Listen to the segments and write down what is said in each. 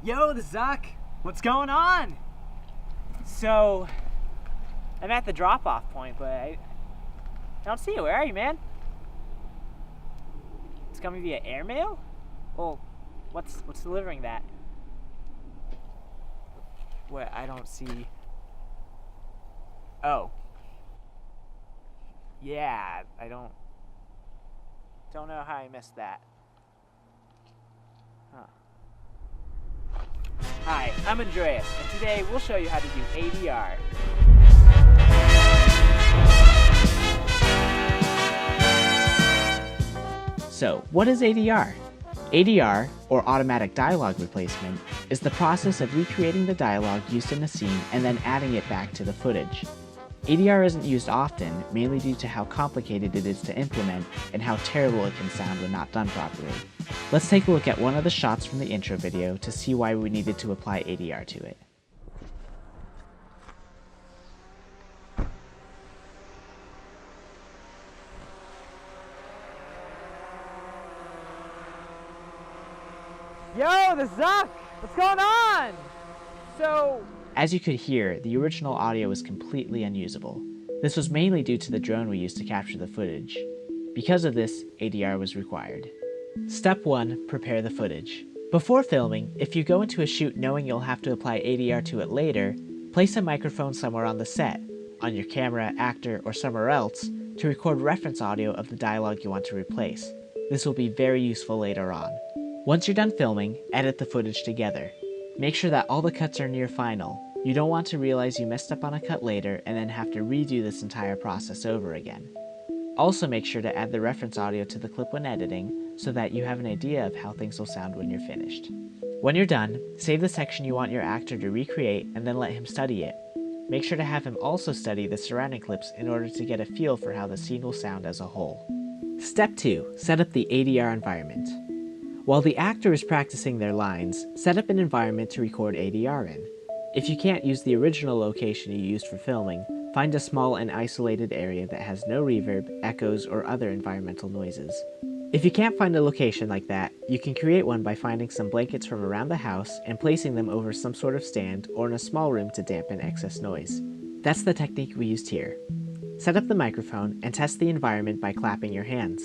Yo, the Zuck! What's going on? So, I'm at the drop-off point, but I don't see you. Where are you, man? It's coming via airmail? Well, what's delivering that? What? I don't see. Oh. Yeah, I don't know how I missed that. Huh. Hi, I'm Andreas, and today we'll show you how to do ADR. So, what is ADR? ADR, or automatic dialogue replacement, is the process of recreating the dialogue used in a scene and then adding it back to the footage. ADR isn't used often, mainly due to how complicated it is to implement and how terrible it can sound when not done properly. Let's take a look at one of the shots from the intro video to see why we needed to apply ADR to it. Yo, the Zuck! What's going on? So... As you could hear, the original audio was completely unusable. This was mainly due to the drone we used to capture the footage. Because of this, ADR was required. Step 1. Prepare the footage. Before filming, if you go into a shoot knowing you'll have to apply ADR to it later, place a microphone somewhere on the set, on your camera, actor, or somewhere else, to record reference audio of the dialogue you want to replace. This will be very useful later on. Once you're done filming, edit the footage together. Make sure that all the cuts are near final. You don't want to realize you messed up on a cut later and then have to redo this entire process over again. Also make sure to add the reference audio to the clip when editing so that you have an idea of how things will sound when you're finished. When you're done, save the section you want your actor to recreate and then let him study it. Make sure to have him also study the surrounding clips in order to get a feel for how the scene will sound as a whole. Step 2. Set up the ADR environment. While the actor is practicing their lines, set up an environment to record ADR in. If you can't use the original location you used for filming, find a small and isolated area that has no reverb, echoes, or other environmental noises. If you can't find a location like that, you can create one by finding some blankets from around the house and placing them over some sort of stand or in a small room to dampen excess noise. That's the technique we used here. Set up the microphone and test the environment by clapping your hands.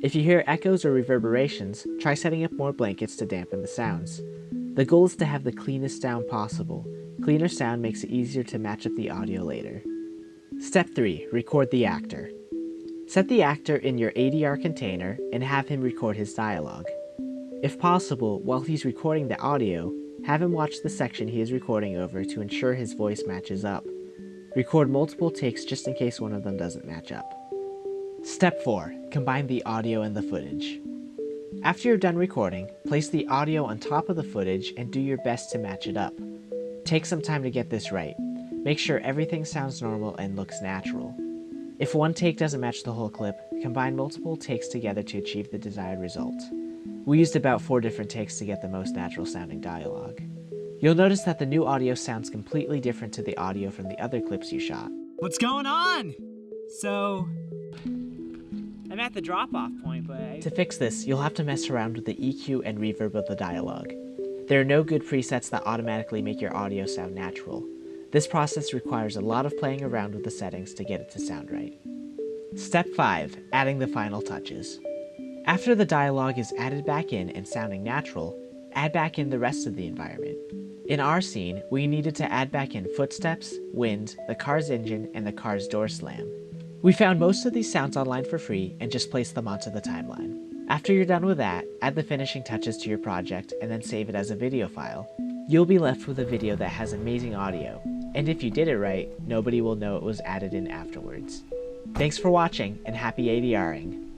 If you hear echoes or reverberations, try setting up more blankets to dampen the sounds. The goal is to have the cleanest sound possible. Cleaner sound makes it easier to match up the audio later. Step 3. Record the actor. Set the actor in your ADR container and have him record his dialogue. If possible, while he's recording the audio, have him watch the section he is recording over to ensure his voice matches up. Record multiple takes just in case one of them doesn't match up. Step 4. Combine the audio and the footage. After you're done recording, place the audio on top of the footage and do your best to match it up. Take some time to get this right. Make sure everything sounds normal and looks natural. If one take doesn't match the whole clip, combine multiple takes together to achieve the desired result. We used about 4 different takes to get the most natural sounding dialogue. You'll notice that the new audio sounds completely different to the audio from the other clips you shot. What's going on? So... I'm at the drop-off point, but... To fix this, you'll have to mess around with the EQ and reverb of the dialogue. There are no good presets that automatically make your audio sound natural. This process requires a lot of playing around with the settings to get it to sound right. Step 5. Adding the final touches. After the dialogue is added back in and sounding natural, add back in the rest of the environment. In our scene, we needed to add back in footsteps, wind, the car's engine, and the car's door slam. We found most of these sounds online for free and just placed them onto the timeline. After you're done with that, add the finishing touches to your project and then save it as a video file. You'll be left with a video that has amazing audio, and if you did it right, nobody will know it was added in afterwards. Thanks for watching and happy ADRing!